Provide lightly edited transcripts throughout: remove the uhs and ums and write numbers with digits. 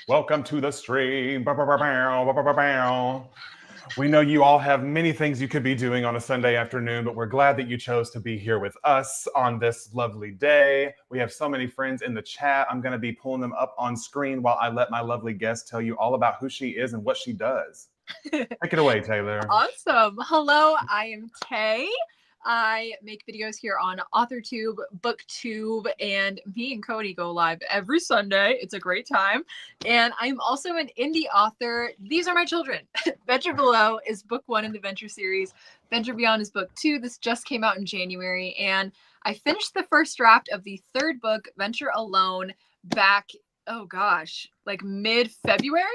Welcome to the stream. Bow, bow, bow, bow, bow, bow, bow, bow. We know you all have many things you could be doing on a Sunday afternoon, but we're glad that you chose to be here with us on this lovely day. We have so many friends in the chat. I'm going to be pulling them up on screen while I let my lovely guest tell you all about who she is and what she does. Take it away, Taylor. Awesome. Hello, I am Tay. I make videos here on AuthorTube, BookTube, and me and Cody go live every Sunday. It's a great time. And I'm also an indie author. These are my children. Venture Below is book 1 in the Venture series. Venture Beyond is book 2. This just came out in January. And I finished the first draft of the 3rd book, Venture Alone, back like mid-February,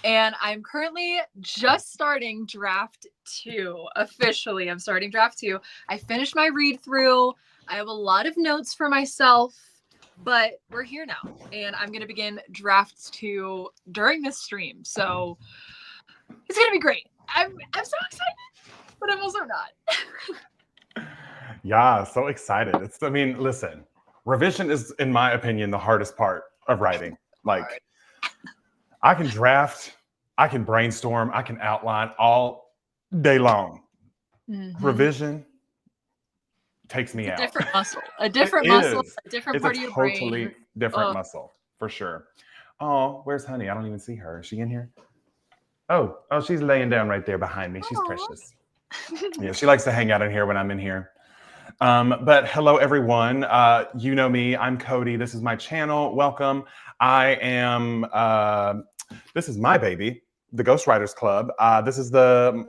and I'm currently just starting draft 2 officially. I'm starting draft 2. I finished my read through. I have a lot of notes for myself, but we're here now, and I'm going to begin draft 2 during this stream, so it's going to be great. I'm so excited, but I'm also not. Yeah, so excited. Listen, revision is, in my opinion, the hardest part of writing. Like, I can draft, I can brainstorm, I can outline all day long. Mm-hmm. Revision takes me out. A different muscle, a different part of your brain. It's a totally different muscle, for sure. Oh, where's Honey? I don't even see her. Is she in here? Oh, she's laying down right there behind me. She's precious. Yeah, she likes to hang out in here when I'm in here. But hello, everyone. You know me. I'm Cody. This is my channel. Welcome. I am, this is my baby, the Ghostwriters Club. This is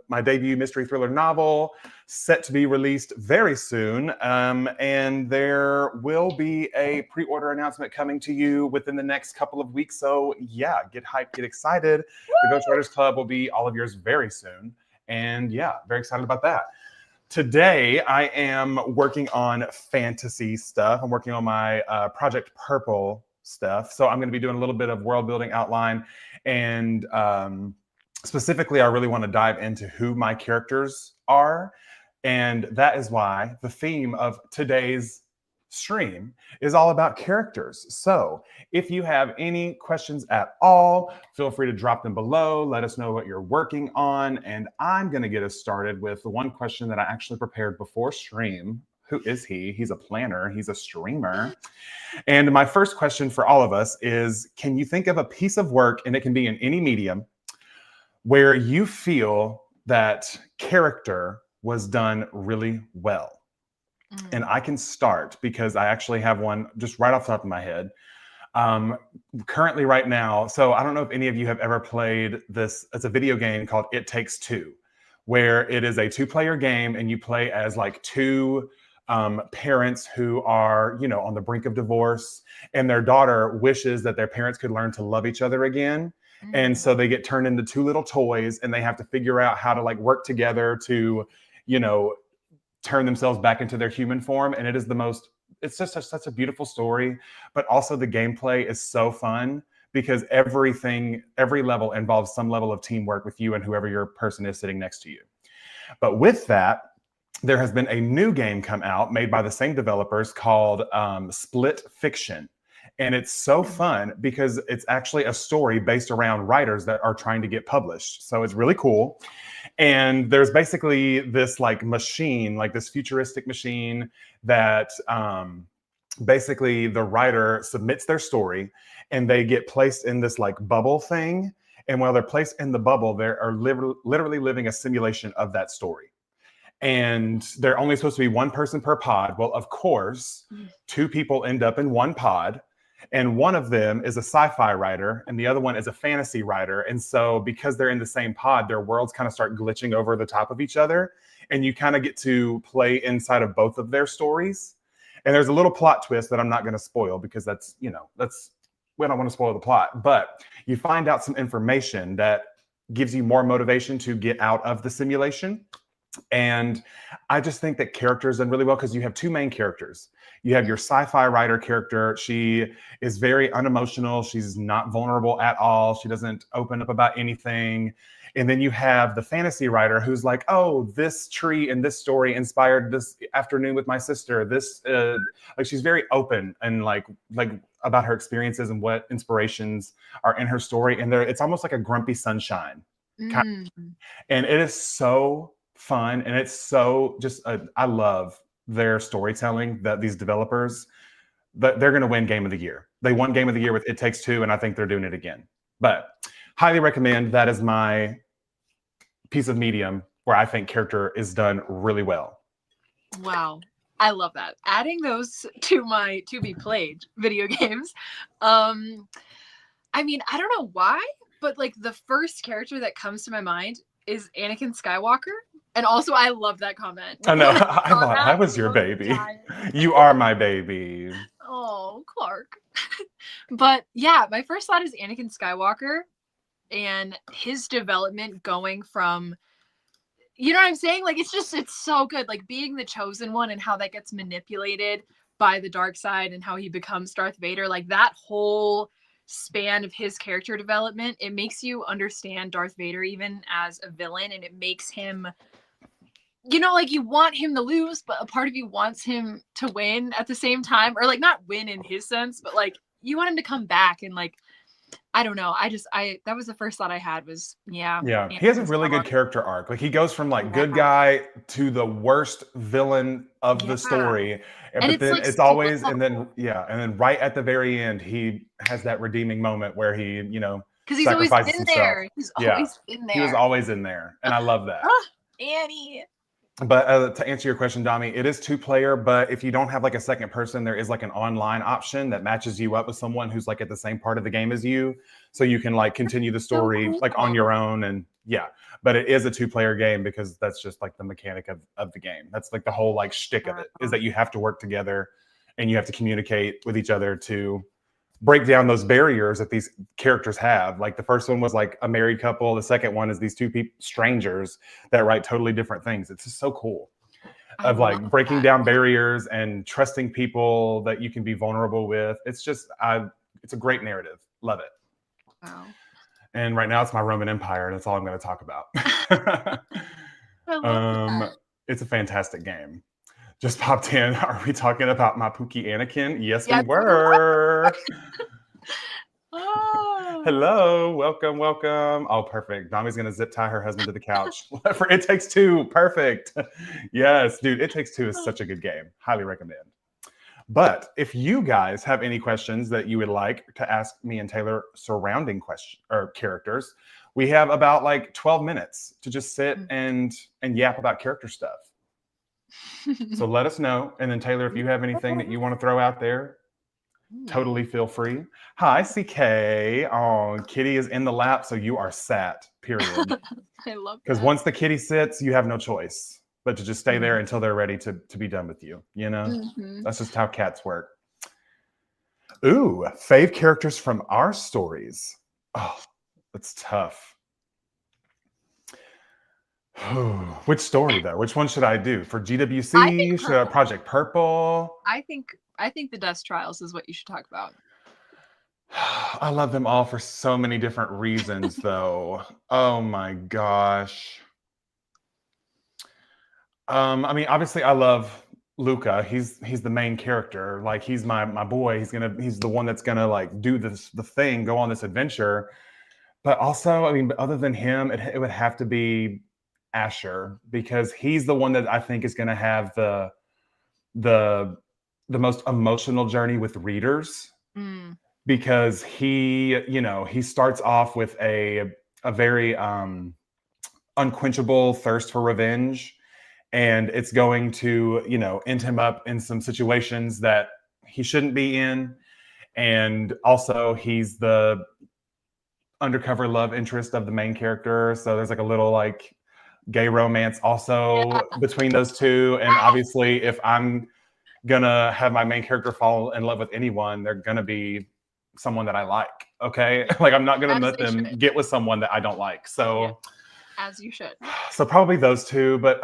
my debut mystery thriller novel, set to be released very soon. And there will be a pre-order announcement coming to you within the next couple of weeks. So yeah, get hyped, get excited. Woo! The Ghostwriters Club will be all of yours very soon. And yeah, very excited about that. Today, I am working on fantasy stuff. I'm working on my Project Purple stuff. So I'm going to be doing a little bit of world building outline. And specifically, I really want to dive into who my characters are. And that is why the theme of today's stream is all about characters. So if you have any questions at all, feel free to drop them below. Let us know what you're working on. And I'm going to get us started with the one question that I actually prepared before stream. Who is he? He's a planner. He's a streamer. And my first question for all of us is, can you think of a piece of work, and it can be in any medium, where you feel that character was done really well? And I can start because I actually have one just right off the top of my head. Currently right now, so I don't know if any of you have ever played this. It's a video game called It Takes Two, where it is a 2-player game and you play as like 2 parents who are, on the brink of divorce, and their daughter wishes that their parents could learn to love each other again. Mm-hmm. And so they get turned into 2 little toys, and they have to figure out how to like work together to, turn themselves back into their human form. And it is it's just such a beautiful story, but also the gameplay is so fun because every level involves some level of teamwork with you and whoever your person is sitting next to you. But with that, there has been a new game come out made by the same developers called Split Fiction. And it's so fun because it's actually a story based around writers that are trying to get published. So it's really cool. And there's basically this like machine, like this futuristic machine that basically the writer submits their story and they get placed in this like bubble thing. And while they're placed in the bubble, they are literally living a simulation of that story. And they're only supposed to be 1 person per pod. Well, of course, 2 people end up in 1 pod. And one of them is a sci-fi writer and the other one is a fantasy writer. And so because they're in the same pod, their worlds kind of start glitching over the top of each other. And you kind of get to play inside of both of their stories. And there's a little plot twist that I'm not going to spoil because we don't want to spoil the plot. But you find out some information that gives you more motivation to get out of the simulation. And I just think that characters done really well because you have 2 main characters. You have your sci-fi writer character. She is very unemotional. She's not vulnerable at all. She doesn't open up about anything. And then you have the fantasy writer who's like, oh, this tree and this story inspired this afternoon with my sister. This, like, she's very open and like about her experiences and what inspirations are in her story. And it's almost like a grumpy sunshine. Mm. And it is so fun. And it's so just, I love their storytelling that these developers, they're going to win Game of the Year. They won Game of the Year with It Takes Two, and I think they're doing it again. But highly recommend. That is my piece of medium where I think character is done really well. Wow. I love that. Adding those to my to be played video games. I mean, I don't know why, but like the first character that comes to my mind is Anakin Skywalker. And also I love that comment. I know. I thought I was your baby. You are my baby. Oh, Clark. But yeah, my first thought is Anakin Skywalker and his development going from, you know what I'm saying? Like, it's so good. Like being the chosen one and how that gets manipulated by the dark side and how he becomes Darth Vader. Like that whole span of his character development, it makes you understand Darth Vader even as a villain, and it makes him, you know, like you want him to lose, but a part of you wants him to win at the same time, or like not win in his sense, but like you want him to come back. And like, I don't know. That was the first thought I had was, yeah. He has a really good character arc. Like he goes from like good guy to the worst villain of the story. But then like, it's always, and then right at the very end, he has that redeeming moment where he, you know, because he's always in there. He's always in there. He was always in there. And I love that. Annie. But to answer your question, Dami, it is 2-player, but if you don't have like a second person, there is like an online option that matches you up with someone who's like at the same part of the game as you. So you can like continue the story like on your own. And yeah, but it is a 2-player game because that's just like the mechanic of the game. That's like the whole like shtick of it, is that you have to work together and you have to communicate with each other to break down those barriers that these characters have. Like the first one was like a married couple. The second one is these two strangers that write totally different things. It's just so cool of like breaking down barriers and trusting people that you can be vulnerable with. It's just, it's a great narrative. Love it. Wow. And right now it's my Roman Empire. That's all I'm going to talk about. I love that. It's a fantastic game. Just popped in. Are we talking about my Pookie Anakin? Yes, we were. Oh. Hello, welcome. Oh, perfect. Dami's gonna zip tie her husband to the couch. For It Takes Two, perfect. Yes, dude, It Takes Two is such a good game. Highly recommend. But if you guys have any questions that you would like to ask me and Taylor surrounding characters, we have about like 12 minutes to just sit and yap about character stuff. So let us know. And then Taylor, if you have anything that you want to throw out there, totally feel free. Hi, CK. Oh, Kitty is in the lap, so you are sat, period. I love that. Because once the kitty sits, you have no choice but to just stay there until they're ready to be done with you. You know? That's just how cats work. Ooh, fave characters from our stories. Oh, that's tough. Which story though? Which one should I do? For GWC? Should I Project Purple? I think the Dust Trials is what you should talk about. I love them all for so many different reasons though. Oh my gosh. I mean, obviously I love Luca. He's the main character. Like he's my boy. He's the one that's gonna like do the thing, go on this adventure. But also, I mean, other than him, it would have to be Asher, because he's the one that I think is going to have the most emotional journey with readers, because he starts off with a very unquenchable thirst for revenge, and it's going to end him up in some situations that he shouldn't be in. And also he's the undercover love interest of the main character, so there's like a little like gay romance also between those two. And obviously if I'm gonna have my main character fall in love with anyone, they're gonna be someone that I like. Okay. Like I'm not gonna let them get with someone that I don't like. So as you should. So probably those two, but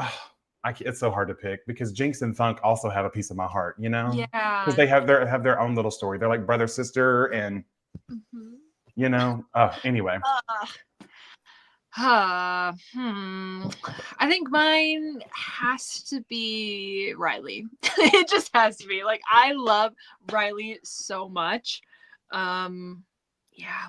It's so hard to pick because Jinx and Thunk also have a piece of my heart, you know, because Yeah. they have their own little story. They're like brother sister, and Mhm. you know. Anyway, I think mine has to be Riley. It just has to be. Like I love Riley so much. Yeah,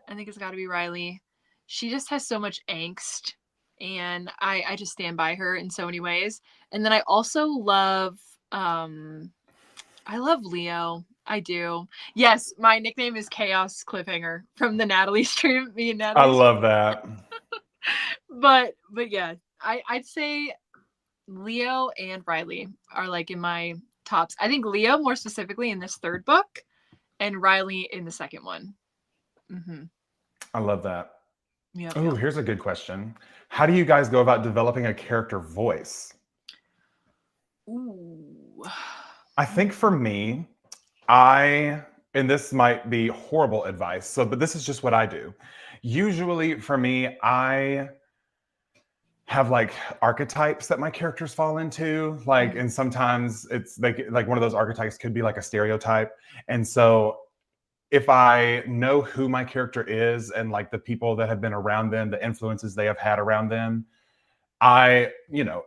I think it's got to be Riley. She just has so much angst, and I just stand by her in so many ways. And then I also love I love Leo. I do. Yes, my nickname is Chaos Cliffhanger from the Natalie stream. Me and I Natalie. love that. But yeah, I'd say Leo and Riley are like in my tops. I think Leo more specifically in this third book, and Riley in the second one. Mm-hmm. I love that. Yep, Oh, yep. here's a good question. How do you guys go about developing a character voice? Ooh. I think for me, and this might be horrible advice, but this is just what I do. Usually for me, I have like archetypes that my characters fall into, like, and sometimes it's like one of those archetypes could be like a stereotype. And so if I know who my character is and like the people that have been around them, the influences they have had around them, I,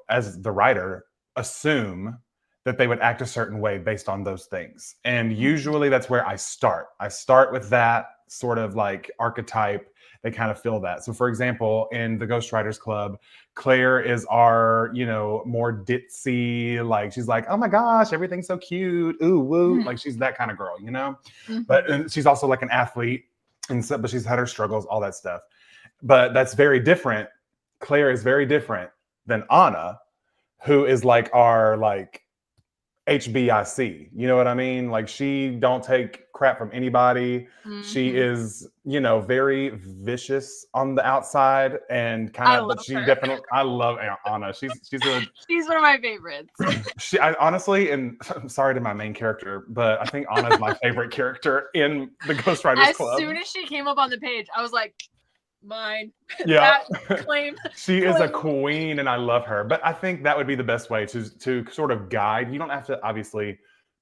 as the writer, assume that they would act a certain way based on those things. And usually that's where I start. I start with that sort of like archetype. They kind of feel that. So, for example, in the Ghostwriters Club, Claire is our, more ditzy, like she's like, oh my gosh, everything's so cute. Ooh, woo. Like she's that kind of girl, But and she's also like an athlete. And so, but she's had her struggles, all that stuff. But that's very different. Claire is very different than Anna, who is like our like HBIC. You know what I mean? Like she don't take crap from anybody. She is, very vicious on the outside and kind of, but she her. definitely. I love Anna. She's one of my favorites. I honestly, and I'm sorry to my main character, but I think Anna's my favorite character in the Ghostwriters Club. As soon as she came up on the page, I was like, mine. Yeah. Claim. She is a queen and I love her. But I think that would be the best way to sort of guide. You don't have to obviously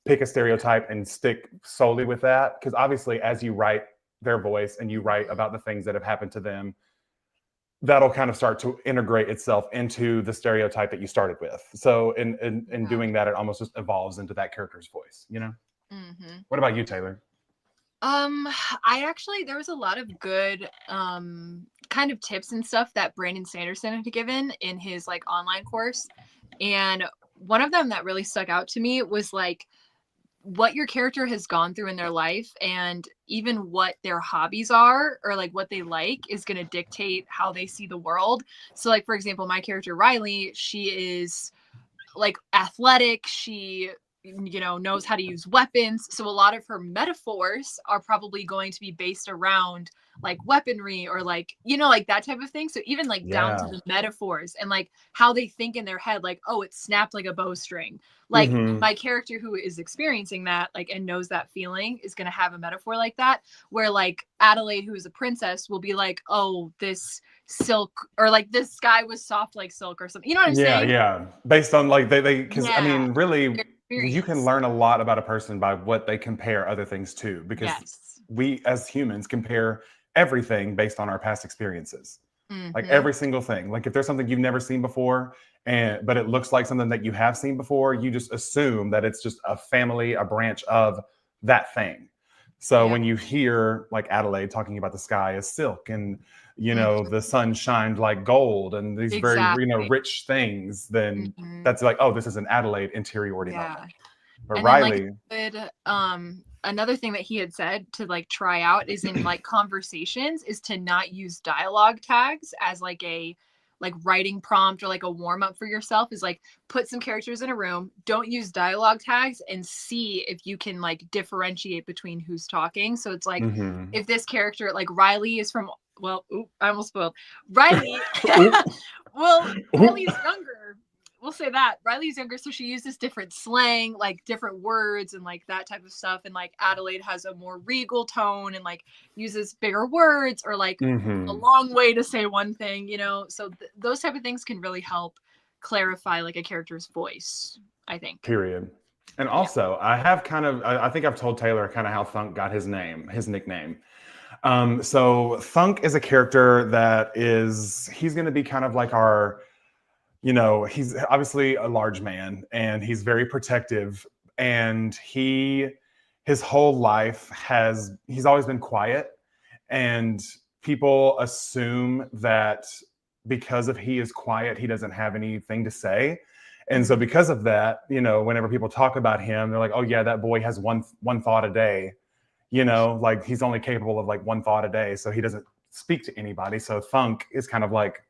pick a stereotype and stick solely with that. Because obviously, as you write their voice and you write about the things that have happened to them, that'll kind of start to integrate itself into the stereotype that you started with. So in doing that, it almost just evolves into that character's voice, What about you, Taylor? There was a lot of good kind of tips and stuff that Brandon Sanderson had given in his like online course. And one of them that really stuck out to me was like what your character has gone through in their life and even what their hobbies are or like what they like is going to dictate how they see the world. So like, for example, my character Riley, she is like athletic. She knows how to use weapons. So a lot of her metaphors are probably going to be based around like weaponry or like, like that type of thing. So even like down to the metaphors and like how they think in their head, like, oh, it snapped like a bowstring. Like my character who is experiencing that, like, and knows that feeling is going to have a metaphor like that, where like Adelaide, who is a princess, will be like, oh, this silk or like this sky was soft like silk or something. You know what I'm saying? Yeah. Based on like because I mean, really, you can learn a lot about a person by what they compare other things to, because we as humans compare everything based on our past experiences. Like every single thing. Like if there's something you've never seen before, but it looks like something that you have seen before, you just assume that it's just a branch of that thing. So when you hear like Adelaide talking about the sky as silk and the sun shined like gold and these very rich things, then that's like, oh, this is an Adelaide interiority moment. But and Riley, then, like, another thing that he had said to like try out is in like conversations is to not use dialogue tags as like a like writing prompt or like a warm up for yourself. Is like put some characters in a room, don't use dialogue tags, and see if you can like differentiate between who's talking. So it's like if this character like Riley is from I almost spoiled Riley. Well, Riley's younger. We'll say that Riley's younger, so she uses different slang, like different words and like that type of stuff. And like Adelaide has a more regal tone and like uses bigger words or like a long way to say one thing, So those type of things can really help clarify like a character's voice, I think. Period. And also, I think I've told Taylor kind of how Thunk got his nickname. So Thunk is a character that he's going to be kind of like our, he's obviously a large man and he's very protective, and his whole life he's always been quiet, and people assume that because he is quiet, he doesn't have anything to say. And so because of that, whenever people talk about him, they're like, oh yeah, that boy has one thought a day, like he's only capable of like one thought a day. So he doesn't speak to anybody. So Thunk is kind of like,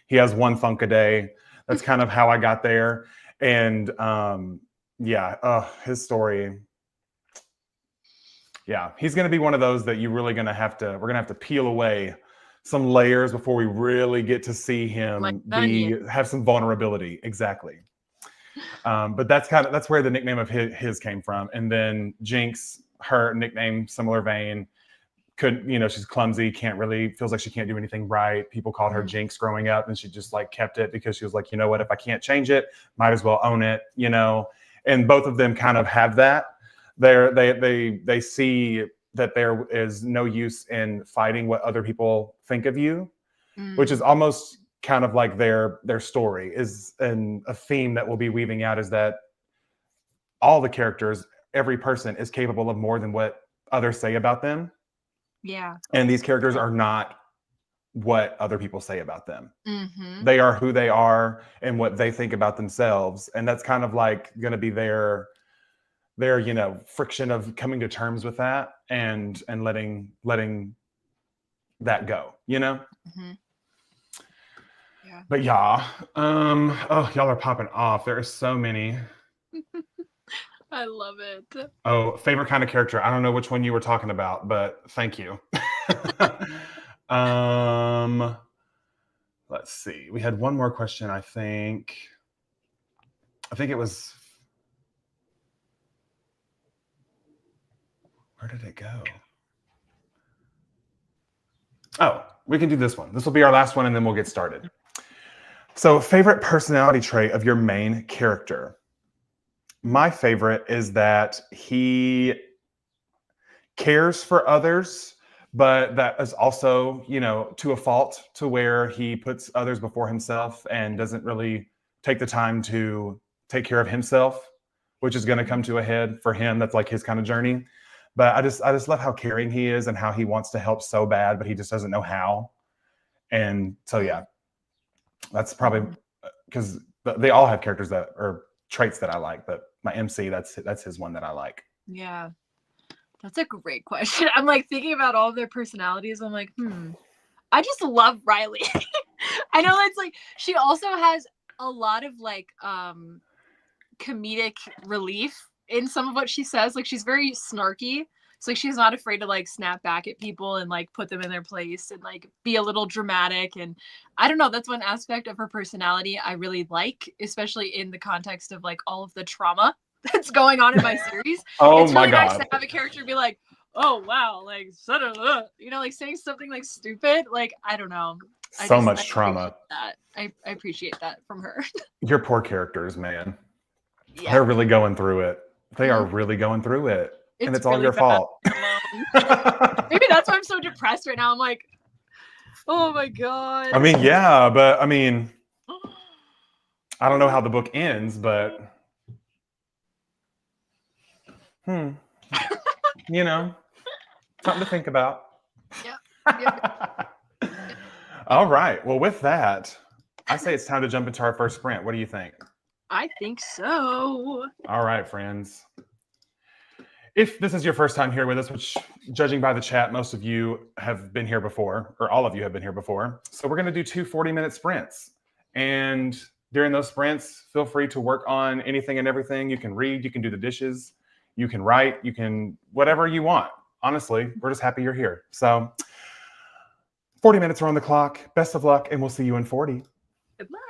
he has one thunk a day. That's kind of how I got there. And his story. Yeah, he's going to be one of those that we're going to have to peel away some layers before we really get to see him have some vulnerability. Exactly. But that's where the nickname of his came from. And then Jinx, her nickname, similar vein, she's clumsy, feels like she can't do anything right. People called her Jinx growing up, and she just like kept it because she was like, you know what, if I can't change it, might as well own it, and both of them kind of have that. They see that there is no use in fighting what other people think of you, which is almost kind of like their story is, and a theme that we'll be weaving out is that all the characters, every person is capable of more than what others say about them. Yeah. And these characters are not what other people say about them. They are who they are and what they think about themselves. And that's kind of like going to be their friction of coming to terms with that and letting that go, Yeah. But yeah, y'all are popping off. There are so many. I love it. Oh, favorite kind of character. I don't know which one you were talking about, but thank you. Let's see. We had one more question, I think. I think it was. Where did it go? Oh, we can do this one. This will be our last one, and then we'll get started. So, favorite personality trait of your main character. My favorite is that he cares for others, but that is also, to a fault, to where he puts others before himself and doesn't really take the time to take care of himself, which is going to come to a head for him. That's like his kind of journey. But I just love how caring he is and how he wants to help so bad, but he just doesn't know how. And so, yeah, that's probably because they all have characters that are traits that I like, but my MC, that's his one that I like. Yeah. That's a great question. I'm like thinking about all of their personalities. I'm like, I just love Riley. I know it's like she also has a lot of like comedic relief in some of what she says. Like she's very snarky. So like she's not afraid to like snap back at people and like put them in their place and like be a little dramatic. And I don't know, that's one aspect of her personality I really like, especially in the context of like all of the trauma that's going on in my series. Oh it's my really God. nice to have a character be like, oh wow, like like saying something like stupid. Like I don't know. So much trauma. I appreciate that from her. Your poor characters, man. Yeah. They're really going through it. They are really going through it. And it's all really your fault. Maybe that's why I'm so depressed right now. I'm like, oh my God. I mean, yeah, but I mean, I don't know how the book ends, but something to think about. Yeah. All right. Well, with that, I say it's time to jump into our first sprint. What do you think? I think so. All right, friends. If this is your first time here with us, which judging by the chat, most of you have been here before, or all of you have been here before. So we're going to do 2 40-minute sprints. And during those sprints, feel free to work on anything and everything. You can read, you can do the dishes, you can write, you can whatever you want. Honestly, we're just happy you're here. So 40 minutes are on the clock. Best of luck, and we'll see you in 40. Good luck.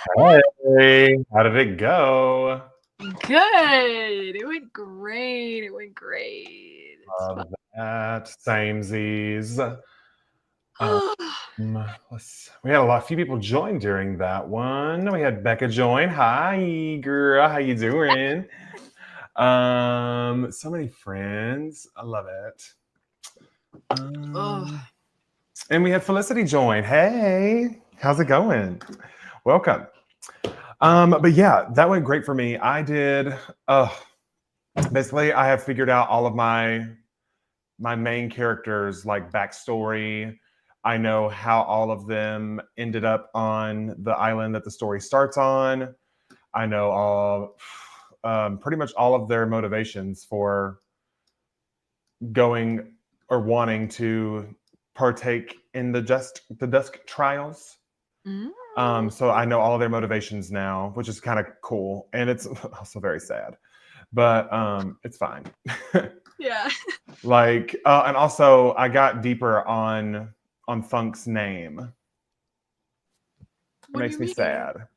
Hey, how did it go? Good. It went great. It went great. It's fun. Love that. Samesies. We had a few people join during that one. We had Becca join. Hi, girl. How you doing? So many friends. I love it. And we had Felicity join. Hey, how's it going? Welcome. But yeah, that went great for me. I did. Basically, I have figured out all of my main characters' like backstory. I know how all of them ended up on the island that the story starts on. I know all, pretty much all of their motivations for going or wanting to partake in the Dusk Trials. So I know all of their motivations now, which is kind of cool, and it's also very sad, but it's fine. Yeah. Like, and also I got deeper on Funk's name. It What do makes you me mean? sad.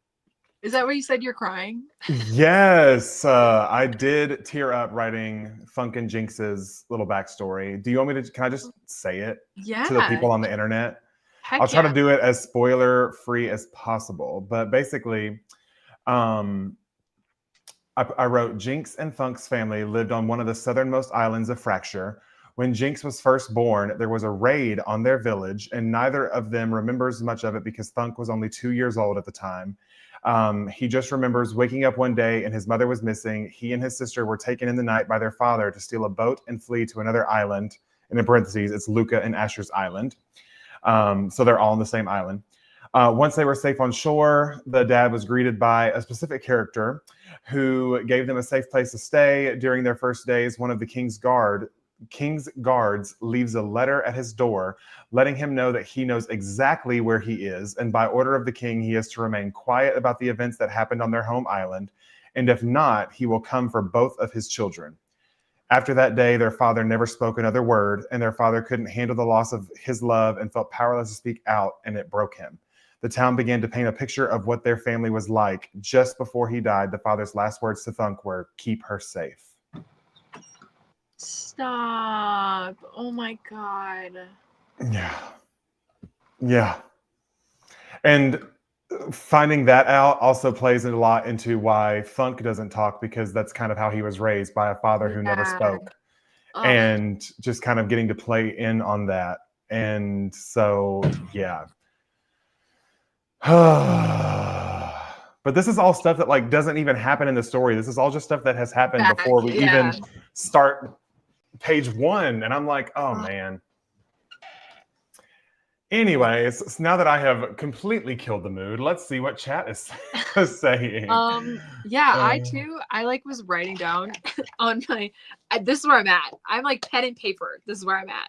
Is that why you said you're crying? Yes, I did tear up writing Funk and Jinx's little backstory. Do you want me to? Can I just say it to the Yeah. people on the internet? Heck I'll try yeah. to do it as spoiler free as possible. But basically, I wrote Jinx and Funk's family lived on one of the southernmost islands of Fracture. When Jinx was first born, there was a raid on their village, and neither of them remembers much of it because Funk was only 2 years old at the time. He just remembers waking up one day and his mother was missing. He and his sister were taken in the night by their father to steal a boat and flee to another island. And in parentheses, it's Luca and Asher's island. So they're all on the same island. Once they were safe on shore, the dad was greeted by a specific character who gave them a safe place to stay. During their first days, one of the king's guards leaves a letter at his door, letting him know that he knows exactly where he is, and by order of the king, he is to remain quiet about the events that happened on their home island, and if not, he will come for both of his children. After that day, their father never spoke another word, and their father couldn't handle the loss of his love and felt powerless to speak out, and it broke him. The town began to paint a picture of what their family was like. Just before he died, the father's last words to Thunk were, "Keep her safe." Stop. Oh my God. Yeah. And finding that out also plays a lot into why Funk doesn't talk, because that's kind of how he was raised, by a father who never spoke. And just kind of getting to play in on that. And so, yeah. But this is all stuff that like doesn't even happen in the story. This is all just stuff that has happened before we even start page 1. And I'm like, oh man. Anyways, so now that I have completely killed the mood, let's see what chat is saying. I like was writing down on my this is where I'm at. I'm like pen and paper. This is where I'm at.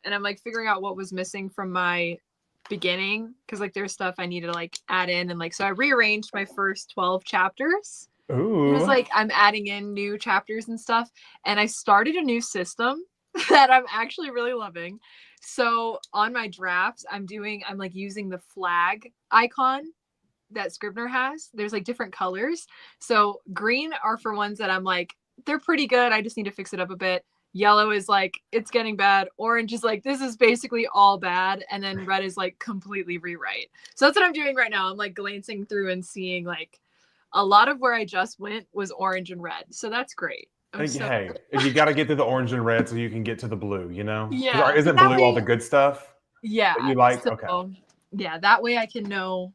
And I'm like figuring out what was missing from my beginning, because like there's stuff I needed to like add in, and like so I rearranged my first 12 chapters. Ooh. It was like I'm adding in new chapters and stuff, and I started a new system that I'm actually really loving. So on my drafts, I'm like using the flag icon that Scrivener has. There's like different colors. So green are for ones that I'm like, they're pretty good, I just need to fix it up a bit. Yellow is like, it's getting bad. Orange is like, this is basically all bad. And then red is like completely rewrite. So that's what I'm doing right now. I'm like glancing through and seeing like a lot of where I just went was orange and red. So that's great. Hey, you got to get to the orange and red so you can get to the blue, you know? Yeah. Isn't blue all the good stuff? Yeah. That you like? So, okay. Yeah, that way I can know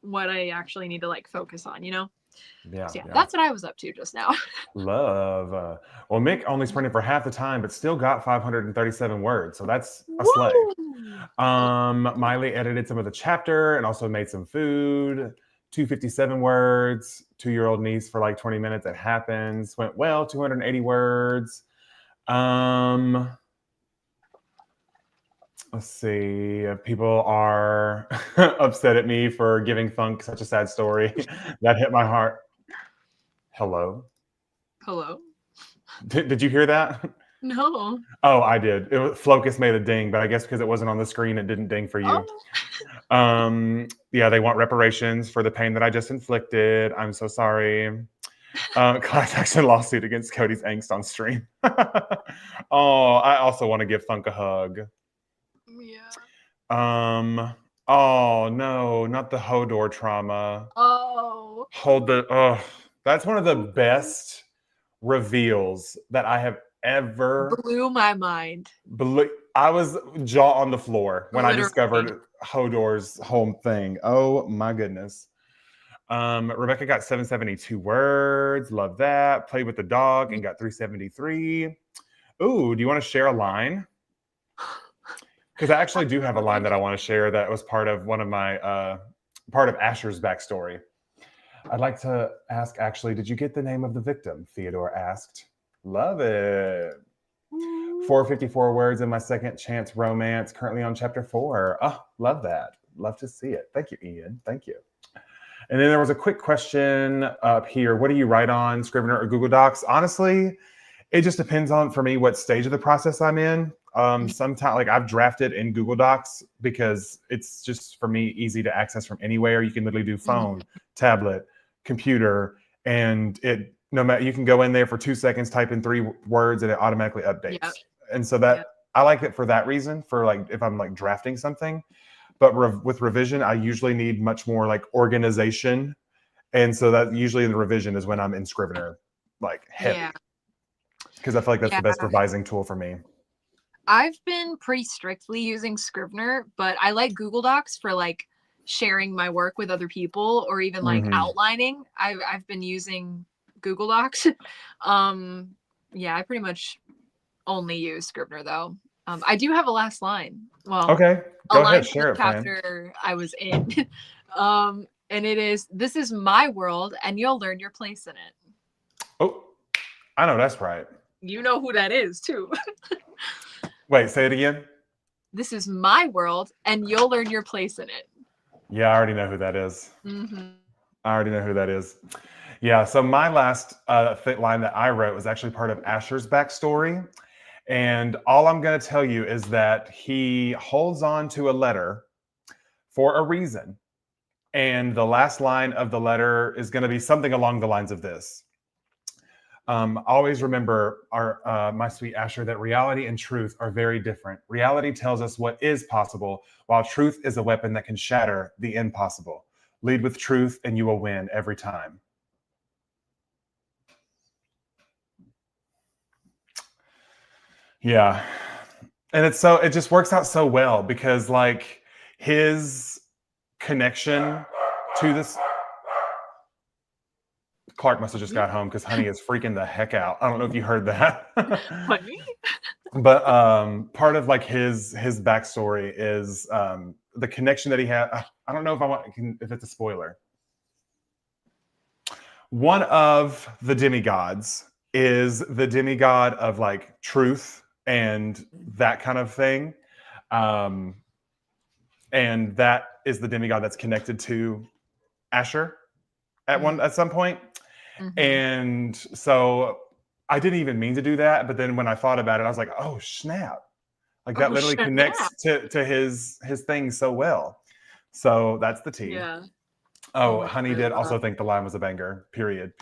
what I actually need to like focus on, you know? Yeah, so, that's what I was up to just now. Love. Well, Mick only sprinted for half the time, but still got 537 words. So that's a slay. Miley edited some of the chapter and also made some food. 257 words. 2-year-old niece for like 20 minutes. It happens. Went well. 280 words. Let's see. People are upset at me for giving Funk such a sad story. That hit my heart. Hello. Did you hear that? No. Oh, I did. Flocus made a ding, but I guess because it wasn't on the screen, it didn't ding for you. Yeah, they want reparations for the pain that I just inflicted. I'm so sorry. Class action lawsuit against Cody's angst on stream. Oh, I also want to give Funk a hug. Yeah. Oh no, not the Hodor trauma. Oh. That's one of the best reveals that I have ever. Blew my mind. I was jaw on the floor when I Literally. discovered Hodor's whole thing. Oh my goodness. Rebecca got 772 words. Love that. Played with the dog and got 373. Ooh, do you want to share a line? Because I actually do have a line that I want to share that was part of one of my part of Asher's backstory. I'd like to ask, actually, did you get the name of the victim? Theodore asked. Love it. 454 words in my second chance romance, currently on chapter 4. Oh, love that. Love to see it. Thank you, Ian. Thank you. And then there was a quick question up here. What do you write on, Scrivener or Google Docs? Honestly, it just depends on, for me, what stage of the process I'm in. Sometimes, like, I've drafted in Google Docs because it's just, for me, easy to access from anywhere. You can literally do phone, tablet, computer, and it, no matter, you can go in there for 2 seconds, type in 3 words, and it automatically updates. Yep. And so that, I like it for that reason, for like if I'm like drafting something. But with revision, I usually need much more like organization. And so that usually in the revision is when I'm in Scrivener, like heavy. Because I feel like that's the best revising tool for me. I've been pretty strictly using Scrivener, but I like Google Docs for like sharing my work with other people or even like outlining. I've been using Google Docs. Yeah, I pretty much only use Scrivener though. I do have a last line. Well, okay, go ahead, share it, chapter I was in. And it is, "This is my world and you'll learn your place in it." Oh, I know that's right. You know who that is too. Wait, say it again. "This is my world and you'll learn your place in it." Yeah, I already know who that is. I already know who that is. Yeah, so my last line that I wrote was actually part of Asher's backstory. And all I'm going to tell you is that he holds on to a letter for a reason. And the last line of the letter is going to be something along the lines of this. Always remember, my sweet Asher, that reality and truth are very different. Reality tells us what is possible, while truth is a weapon that can shatter the impossible. Lead with truth and you will win every time. Yeah. And it just works out so well because like his connection to this. Clark must have just got home because Honey is freaking the heck out. I don't know if you heard that. Honey? But part of like his backstory is the connection that he had. I don't know if it's a spoiler. One of the demigods is the demigod of like truth and that kind of thing. And that is the demigod that's connected to Asher at some point. And so I didn't even mean to do that, but then when I thought about it, I was like, oh snap. Like that literally connects to his thing so well. So that's the tea. Yeah. Oh, Honey did also think the line was a banger. Period.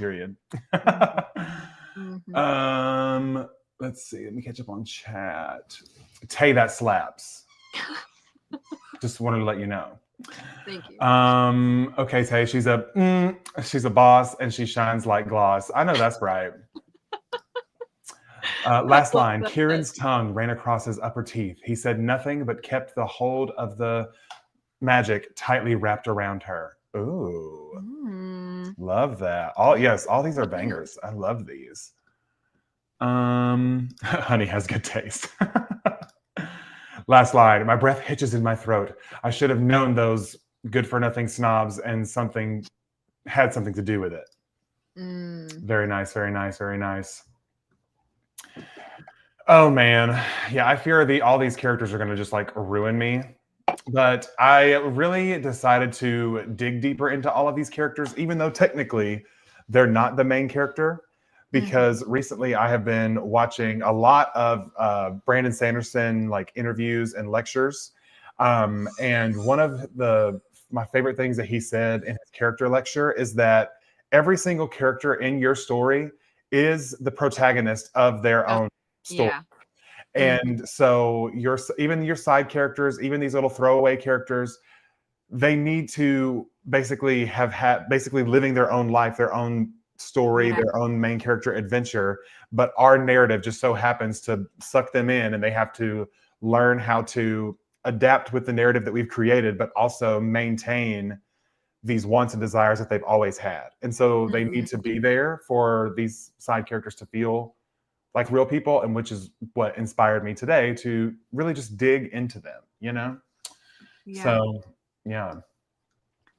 Let's see. Let me catch up on chat. Tay, that slaps. Just wanted to let you know. Thank you. Okay, Tay, she's a boss and she shines like gloss. I know that's right. Last line. Kieran's tongue ran across his upper teeth. He said nothing but kept the hold of the magic tightly wrapped around her. Ooh. Love that. All these are bangers. I love these. Honey has good taste. Last line. My breath hitches in my throat. I should have known those good-for-nothing snobs and something had something to do with it. Very nice, very nice, very nice. Oh man, yeah. I fear all these characters are going to just like ruin me. But I really decided to dig deeper into all of these characters, even though technically they're not the main character. Because recently I have been watching a lot of Brandon Sanderson like interviews and lectures. And one of my favorite things that he said in his character lecture is that every single character in your story is the protagonist of their Oh, own story. yeah. And so even your side characters, even these little throwaway characters, they need to basically basically living their own life, their own story, Yeah. their own main character adventure. But our narrative just so happens to suck them in, and they have to learn how to adapt with the narrative that we've created, but also maintain these wants and desires that they've always had. And so they need to be there for these side characters to feel like real people, and which is what inspired me today to really just dig into them, you know? Yeah. So, yeah.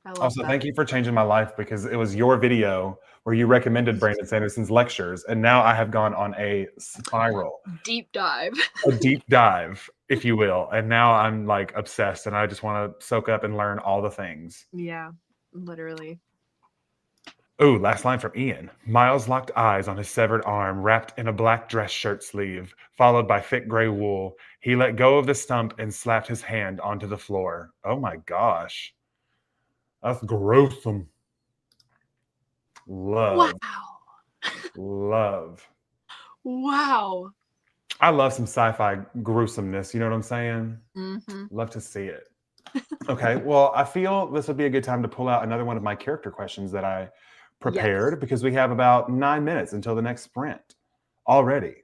I love Also, that. thank you for changing my life, because it was your video where you recommended Brandon Sanderson's lectures, and now I have gone on a spiral, Deep dive. a deep dive, if you will. And now I'm like obsessed, and I just want to soak up and learn all the things. Yeah, literally. Ooh, last line from Ian. Miles locked eyes on his severed arm, wrapped in a black dress shirt sleeve, followed by thick gray wool. He let go of the stump and slapped his hand onto the floor. Oh my gosh. That's gruesome. Love. Wow. Love. Wow. I love some sci-fi gruesomeness. You know what I'm saying? Mm-hmm. Love to see it. Okay, well, I feel this would be a good time to pull out another one of my character questions that I prepared, because we have about 9 minutes until the next sprint already.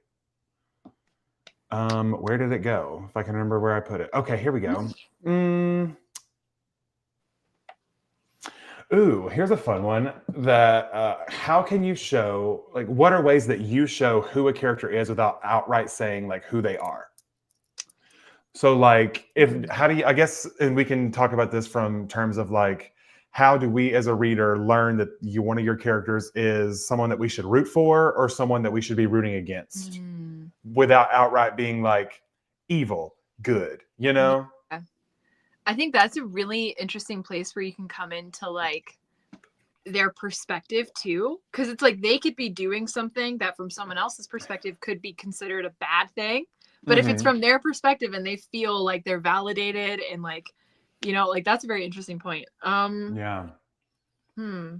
Where did it go? If I can remember where I put it. Okay, here we go. Ooh, here's a fun one. That how can you show, like, what are ways that you show who a character is without outright saying like who they are? So like, how do you, I guess, and we can talk about this from terms of like, how do we as a reader learn that one of your characters is someone that we should root for or someone that we should be rooting against, without outright being like evil, good, you know? Yeah. I think that's a really interesting place where you can come into like their perspective too, because it's like they could be doing something that from someone else's perspective could be considered a bad thing. But if it's from their perspective and they feel like they're validated and like, you know, like that's a very interesting point. Yeah. Because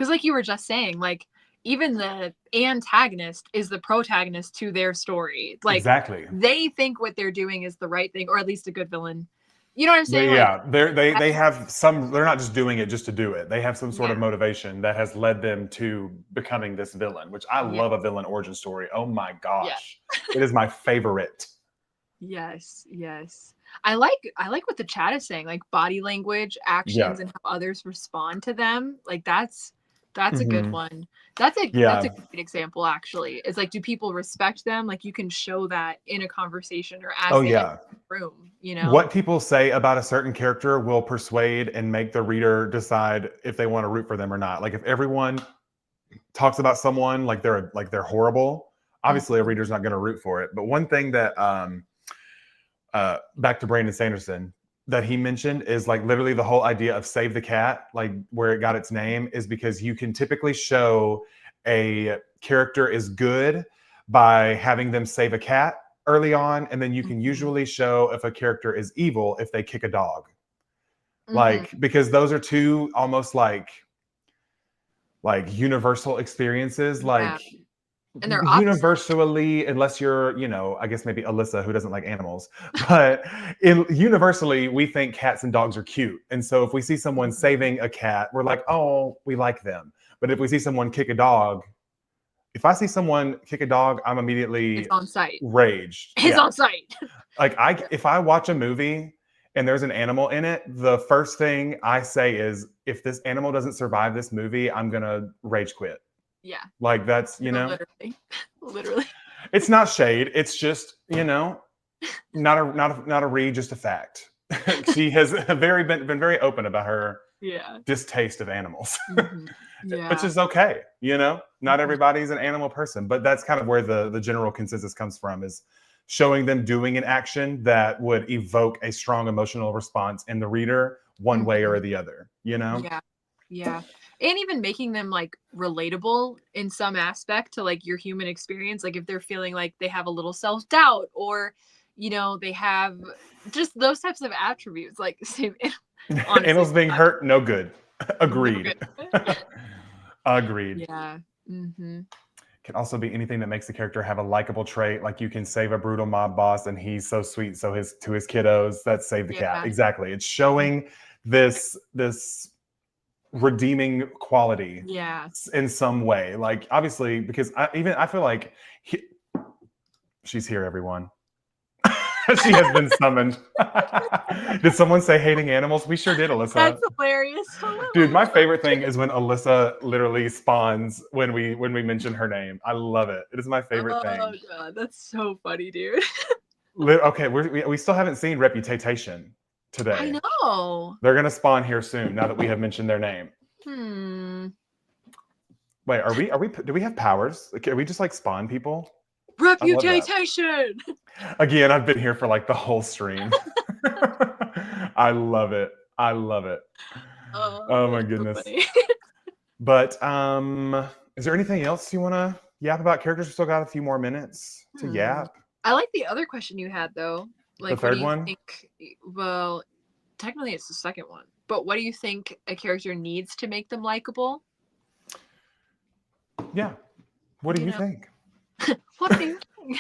like you were just saying, like even the antagonist is the protagonist to their story. Like exactly. They think what they're doing is the right thing, or at least a good villain. You know what I'm saying? Yeah, they have some. They're not just doing it just to do it. They have some sort of motivation that has led them to becoming this villain. Which I love a villain origin story. Oh my gosh, it is my favorite. Yes. I like what the chat is saying, like body language, actions, and how others respond to them. Like that's a good one. That's a great example, actually. It's like, do people respect them? Like you can show that in a conversation or as they enter the room, you know? What people say about a certain character will persuade and make the reader decide if they want to root for them or not. Like if everyone talks about someone like they're horrible, obviously a reader's not going to root for it. But one thing that back to Brandon Sanderson that he mentioned is like literally the whole idea of Save the Cat, like where it got its name is because you can typically show a character is good by having them save a cat early on, and then you can usually show if a character is evil if they kick a dog. Like, because those are two almost like universal experiences, like and they're universally, unless you're, you know, I guess maybe Alyssa, who doesn't like animals, but universally we think cats and dogs are cute. And so if we see someone saving a cat, we're like, oh, we like them. But if we see someone kick a dog, if I see someone kick a dog, I'm immediately it's on site. Raged. It's on site. Like if I watch a movie and there's an animal in it, the first thing I say is, if this animal doesn't survive this movie, I'm gonna rage quit. Yeah. Like that's, you know, literally. It's not shade. It's just, you know, not a read, just a fact. She has been very open about her distaste of animals, which is okay. You know, not everybody's an animal person, but that's kind of where the general consensus comes from, is showing them doing an action that would evoke a strong emotional response in the reader one way or the other, you know? Yeah. And even making them like relatable in some aspect to like your human experience. Like if they're feeling like they have a little self-doubt, or, you know, they have just those types of attributes, like same. Honestly, Animals being hurt, no good. Agreed. good. Agreed. Yeah. Mm-hmm. Can also be anything that makes the character have a likable trait, like you can save a brutal mob boss and he's so sweet, so his to his kiddos, that save the cat. Yeah. Exactly. It's showing this redeeming quality Yeah. in some way. Like obviously, because I feel like she's here, everyone. She has been summoned. Did someone say hating animals? We sure did, Alyssa. That's hilarious. Dude, my favorite thing is when Alyssa literally spawns when we mention her name. I love it. It is my favorite thing. Oh god, that's so funny, dude. Okay, we still haven't seen Reputation today. I know. They're gonna spawn here soon. Now that we have mentioned their name. Wait, are we? Do we have powers? Can we just like spawn people? Reputation. Again, I've been here for like the whole stream. I love it. I love it. Oh my goodness. So but is there anything else you want to yap about characters? We still got a few more minutes to yap. I like the other question you had though. Like the third one? Well, technically it's the second one. But what do you think a character needs to make them likable? Yeah. What do you think? What do you think?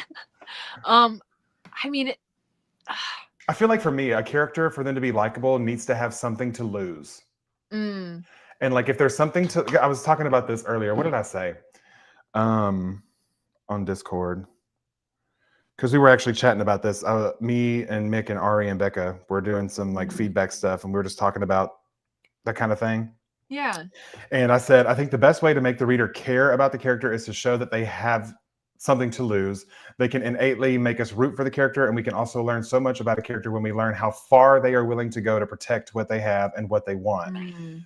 I mean, I feel like for me, a character, for them to be likable, needs to have something to lose. And like, if there's something to, I was talking about this earlier. What did I say? On Discord. Because we were actually chatting about this. Me and Mick and Ari and Becca were doing some like feedback stuff, and we were just talking about that kind of thing. Yeah. And I said, I think the best way to make the reader care about the character is to show that they have something to lose. They can innately make us root for the character, and we can also learn so much about a character when we learn how far they are willing to go to protect what they have and what they want,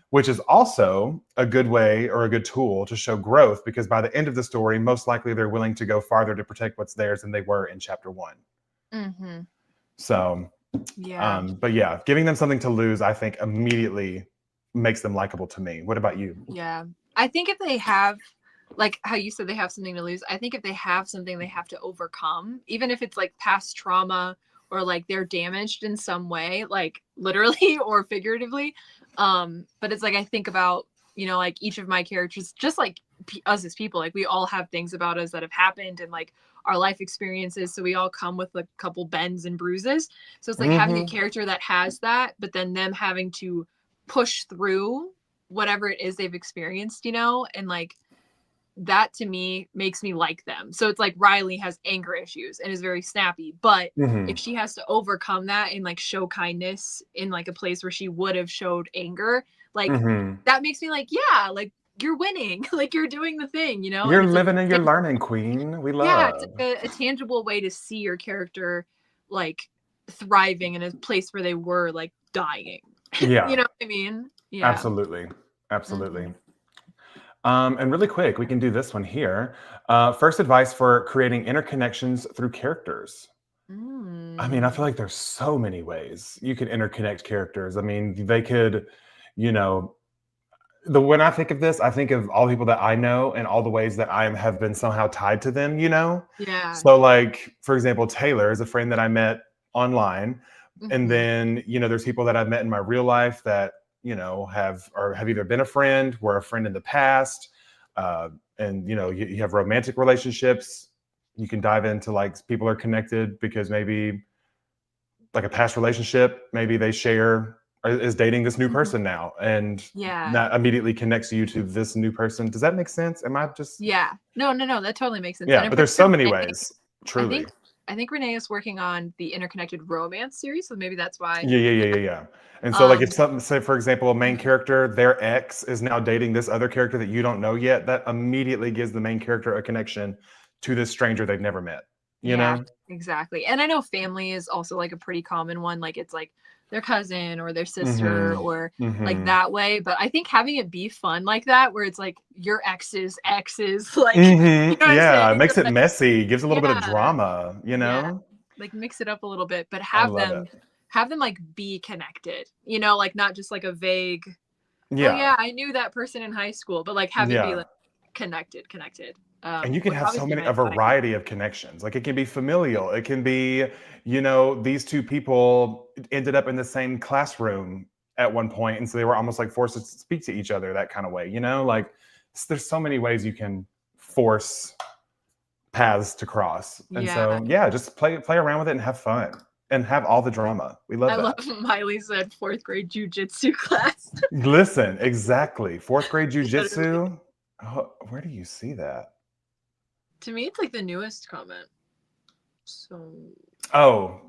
which is also a good way or a good tool to show growth, because by the end of the story, most likely they're willing to go farther to protect what's theirs than they were in chapter 1. So, yeah. But yeah, giving them something to lose, I think immediately makes them likable to me. What about you? Yeah. I think if they have, like how you said, they have something to lose. I think if they have something they have to overcome, even if it's like past trauma or like they're damaged in some way, like literally or figuratively. But it's like, I think about, you know, like each of my characters, just like us as people, like we all have things about us that have happened and like our life experiences. So we all come with a couple bends and bruises. So it's like having a character that has that, but then them having to push through whatever it is they've experienced, you know, and like, that to me makes me like them. So it's like Riley has anger issues and is very snappy, but if she has to overcome that and like show kindness in like a place where she would have showed anger, like that makes me like, yeah, like you're winning, like you're doing the thing, you know, you're living and you're learning, queen. We love. Yeah, it's like a tangible way to see your character like thriving in a place where they were like dying. Yeah. You know what I mean? Yeah. Absolutely. And really quick, we can do this one here. First advice for creating interconnections through characters. I mean, I feel like there's so many ways you could interconnect characters. I mean, they could, you know, when I think of this, I think of all the people that I know and all the ways that I have been somehow tied to them, you know? Yeah. So like, for example, Taylor is a friend that I met online. And then, you know, there's people that I've met in my real life that, you know, have either been a friend, were a friend in the past, and you know, you have romantic relationships. You can dive into like people are connected because maybe like a past relationship, maybe they share is dating this new person now, and that immediately connects you to this new person. Does that make sense? Am I just No, that totally makes sense. Yeah, but there's so many ways. Truly. I think Renee is working on the Interconnected Romance series, so maybe that's why. Yeah. And so like if something, say for example, a main character, their ex is now dating this other character that you don't know yet, that immediately gives the main character a connection to this stranger they've never met. You know? Exactly. And I know family is also like a pretty common one. Like it's like their cousin or their sister or like that way. But I think having it be fun like that, where it's like your ex's like, you know it makes it messy, gives a little bit of drama, you know? Like mix it up a little bit, but have them like be connected, you know, like not just like a vague, I knew that person in high school, but like have it be like connected. And you can would have probably so be many my a wedding. variety of connections. Like it can be familial. It can be, these two people ended up in the same classroom at one point, and so they were almost like forced to speak to each other that kind of way. Like there's so many ways you can force paths to cross. And Yeah. so yeah, just play around with it and have fun and have all the drama. We love I love that. Miley said fourth grade jujitsu class. Listen, exactly. Fourth grade Literally. jujitsu. Oh, where do you see that? To me, it's like the newest comment. So Oh,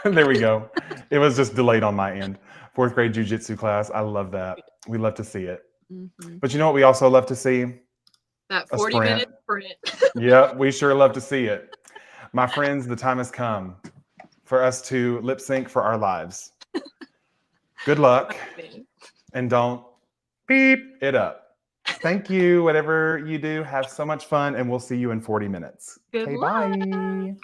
there we go. It was just delayed on my end. Fourth grade jujitsu class. I love that. We love to see it. mhm. But you know what we also love to see? That A 40-minute sprint. sprint. Yeah, we sure love to see it. My friends, the time has come for us to lip sync for our lives. Good luck and don't beep it up. Thank you. Whatever you do, have so much fun, and we'll see you in 40 minutes. Good Okay, luck. bye.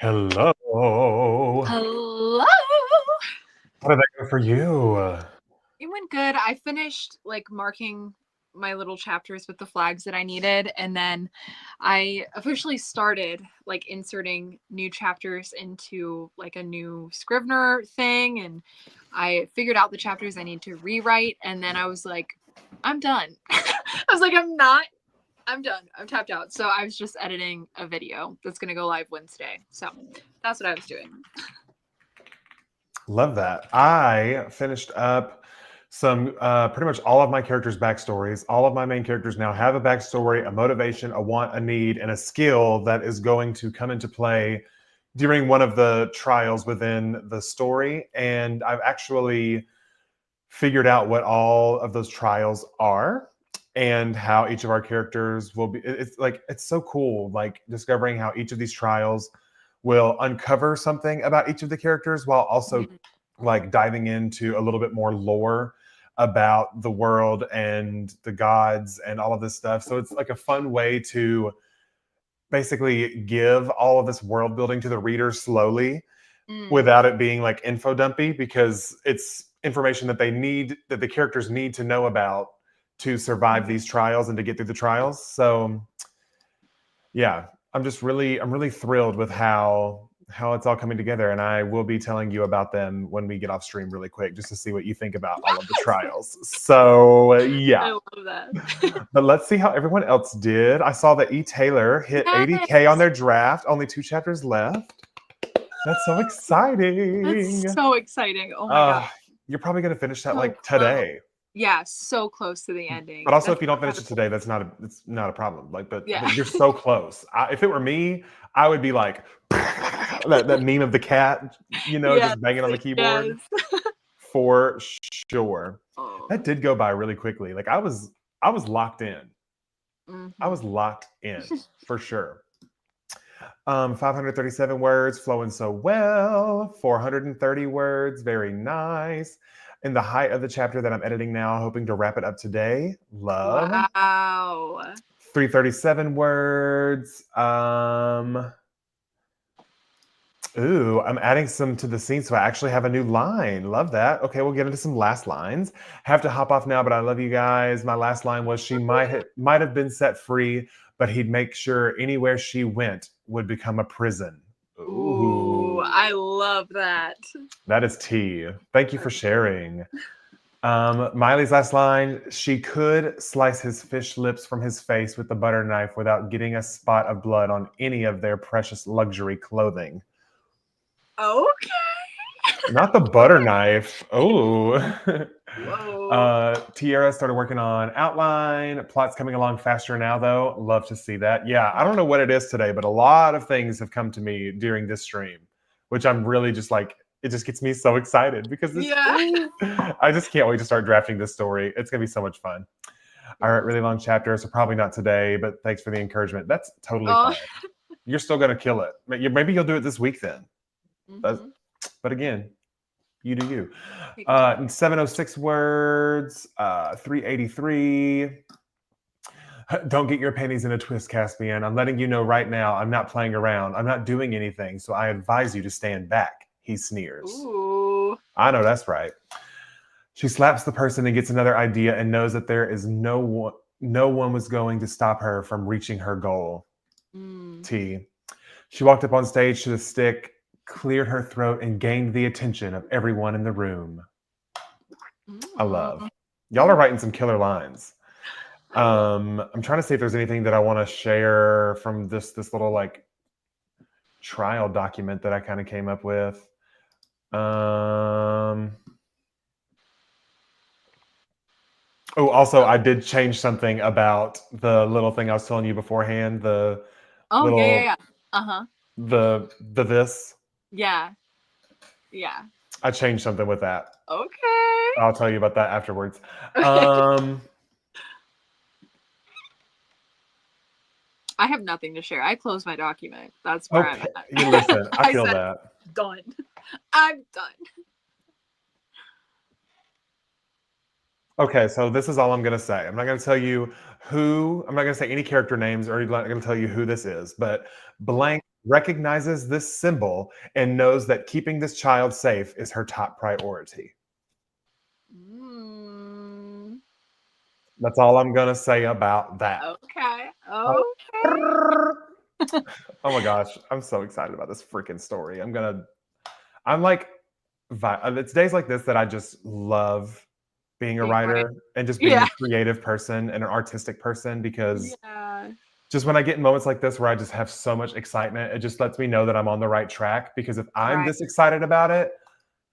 Hello. Hello. How did that go for you? It went good. I finished like marking my little chapters with the flags that I needed, and then I officially started like inserting new chapters into like a new Scrivener thing, and I figured out the chapters I need to rewrite, and then I was like, I'm done. I was like, I'm done. I'm tapped out. So I was just editing a video that's going to go live Wednesday. So that's what I was doing. Love that. I finished up some pretty much all of my characters' backstories. All of my main characters now have a backstory, a motivation, a want, a need, and a skill that is going to come into play during one of the trials within the story. And I've actually figured out what all of those trials are and how each of our characters will be. It's like, it's so cool, like discovering how each of these trials will uncover something about each of the characters while also like diving into a little bit more lore about the world and the gods and all of this stuff. So it's like a fun way to basically give all of this world building to the reader slowly without it being like info dumpy, because it's information that they need, that the characters need to know about to survive these trials and to get through the trials. So yeah, I'm really thrilled with how it's all coming together, and I will be telling you about them when we get off stream really quick, just to see what you think about all of the trials. So yeah, I love that. but let's see how everyone else did. I saw that E. Taylor hit 80K on their draft. Only 2 chapters left. That's so exciting. That's so exciting. Oh my god. You're probably gonna finish that So like today. Yeah, so close to the ending. But also, if you don't finish it today, it's not a problem. Like, but Yeah. you're so close. If it were me, I would be like that meme of the cat, just banging on the keyboard. Yes. For sure. Oh. That did go by really quickly. Like I was locked in. I was locked in for sure. 537 words, flowing so well. 430 words, very nice. In the height of the chapter that I'm editing now, hoping to wrap it up today. Love. Wow. 337 words. Ooh, I'm adding some to the scene, so I actually have a new line. Love that. Okay, we'll get into some last lines. Have to hop off now, but I love you guys. My last line was, she might have been set free, but he'd make sure anywhere she went would become a prison. Ooh, I love that. That is tea. Thank you for sharing. Miley's last line, she could slice his fish lips from his face with the butter knife without getting a spot of blood on any of their precious luxury clothing. Okay. Not the butter knife. Oh. Whoa. Tiara started working on outline. Plot's coming along faster now, though. Love to see that. Yeah, I don't know what it is today, but a lot of things have come to me during this stream, which I'm really just like, it just gets me so excited because I just can't wait to start drafting this story. It's going to be so much fun. I wrote really long chapters, so probably not today, but thanks for the encouragement. That's totally fine. You're still going to kill it. Maybe you'll do it this week then. But again, you do you. 706 words, 383. Don't get your panties in a twist, Caspian. I'm letting you know right now, I'm not playing around. I'm not doing anything, so I advise you to stand back, he sneers. Ooh. I know that's right. She slaps the person and gets another idea and knows that there is no one was going to stop her from reaching her goal. T. She walked up on stage to the stick, cleared her throat, and gained the attention of everyone in the room. I love. Y'all are writing some killer lines. I'm trying to see if there's anything that I want to share from this little like trial document that I kind of came up with. Also, I did change something about the little thing I was telling you beforehand. The yeah. The this. Yeah. I changed something with that. Okay. I'll tell you about that afterwards. I have nothing to share. I closed my document. That's where I'm at. You listen, I feel that. Done. I'm done. Okay, so this is all I'm going to say. I'm not going to tell you who, I'm not going to say any character names, or I'm not going to tell you who this is, but blank recognizes this symbol and knows that keeping this child safe is her top priority. That's all I'm going to say about that. Okay. Oh Okay. my gosh. I'm so excited about this freaking story. I'm like, it's days like this that I just love being a writer and just being a creative person and an artistic person, because just when I get in moments like this where I just have so much excitement, it just lets me know that I'm on the right track. Because if I'm this excited about it,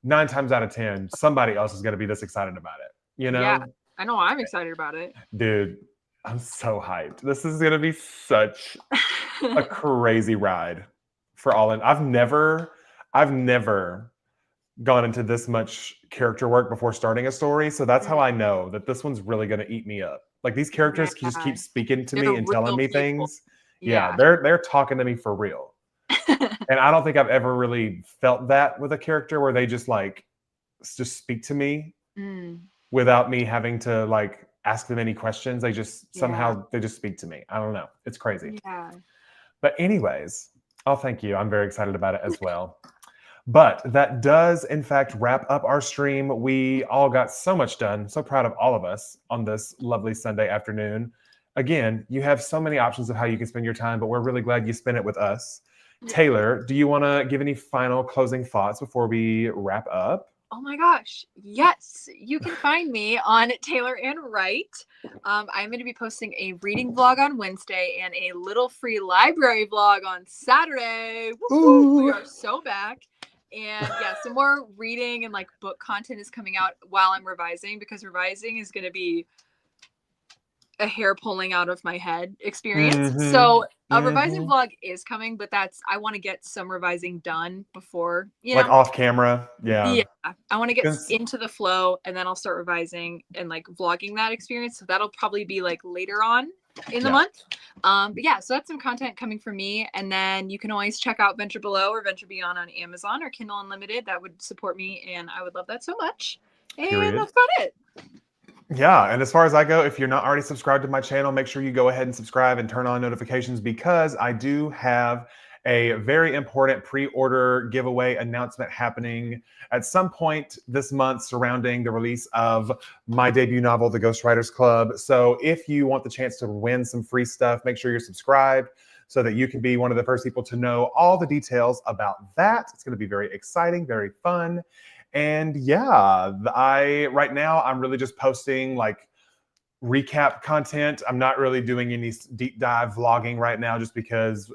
9 times out of 10, somebody else is going to be this excited about it. You know? Yeah, I know I'm excited about it. Dude, I'm so hyped. This is going to be such a crazy ride for all in. I've never gone into this much character work before starting a story. So that's how I know that this one's really going to eat me up. Like, these characters just keep speaking to me and telling me things. Yeah, they're talking to me for real. And I don't think I've ever really felt that with a character where they just speak to me without me having to like ask them any questions. They just somehow they just speak to me. I don't know. It's crazy. Yeah. But anyways, thank you. I'm very excited about it as well. But that does, in fact, wrap up our stream. We all got so much done. So proud of all of us on this lovely Sunday afternoon. Again, you have so many options of how you can spend your time, but we're really glad you spent it with us. Taylor, do you want to give any final closing thoughts before we wrap up? Oh my gosh. Yes. You can find me on Taylor and Write. I'm going to be posting a reading vlog on Wednesday and a little free library vlog on Saturday. We are so back. And yeah, some more reading and like book content is coming out while I'm revising, because revising is going to be a hair pulling out of my head experience. So a revising vlog is coming, but I want to get some revising done before, like off camera. Yeah. I want to get into the flow, and then I'll start revising and like vlogging that experience. So that'll probably be like later on in the month. But yeah, so that's some content coming from me. And then you can always check out Venture Below or Venture Beyond on Amazon or Kindle Unlimited. That would support me, and I would love that so much. And that's about it. Yeah, and as far as I go, if you're not already subscribed to my channel, make sure you go ahead and subscribe and turn on notifications, because I do have a very important pre-order giveaway announcement happening at some point this month surrounding the release of my debut novel, The Ghostwriters Club. So if you want the chance to win some free stuff, make sure you're subscribed so that you can be one of the first people to know all the details about that. It's going to be very exciting, very fun. And yeah, right now I'm really just posting like recap content. I'm not really doing any deep dive vlogging right now, just because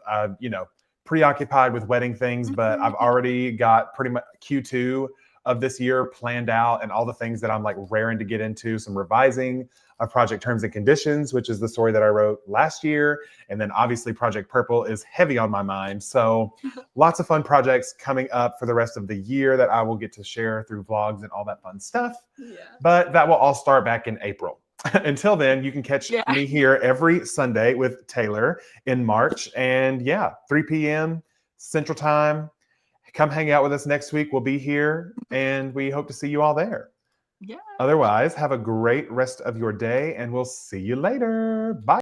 preoccupied with wedding things. But I've already got pretty much Q2 of this year planned out, and all the things that I'm like raring to get into. Some revising of Project Terms and Conditions, which is the story that I wrote last year. And then obviously Project Purple is heavy on my mind. So lots of fun projects coming up for the rest of the year that I will get to share through vlogs and all that fun stuff. But that will all start back in April. Until then, you can catch me here every Sunday with Taylor in March. And yeah, 3 p.m. Central Time. Come hang out with us next week. We'll be here, and we hope to see you all there. Otherwise, have a great rest of your day, and we'll see you later. Bye.